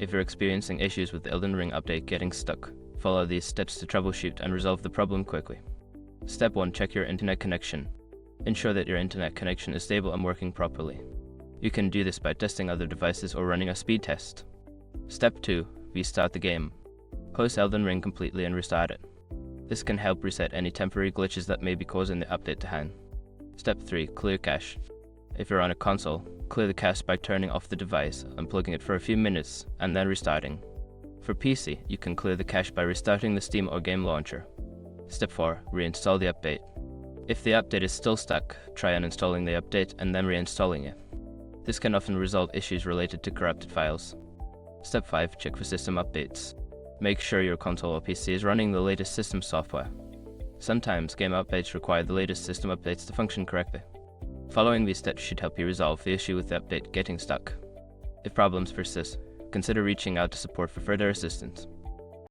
If you're experiencing issues with the Elden Ring update getting stuck, follow these steps to troubleshoot and resolve the problem quickly. Step 1. Check your internet connection. Ensure that your internet connection is stable and working properly. You can do this by testing other devices or running a speed test. Step 2. Restart the game. Close Elden Ring completely and restart it. This can help reset any temporary glitches that may be causing the update to hang. Step 3. Clear cache. If you're on a console, clear the cache by turning off the device, unplugging it for a few minutes, and then restarting. For PC, you can clear the cache by restarting the Steam or game launcher. Step 4. Reinstall the update. If the update is still stuck, try uninstalling the update and then reinstalling it. This can often resolve issues related to corrupted files. Step 5. Check for system updates. Make sure your console or PC is running the latest system software. Sometimes game updates require the latest system updates to function correctly. Following these steps should help you resolve the issue with the update getting stuck. If problems persist, consider reaching out to support for further assistance.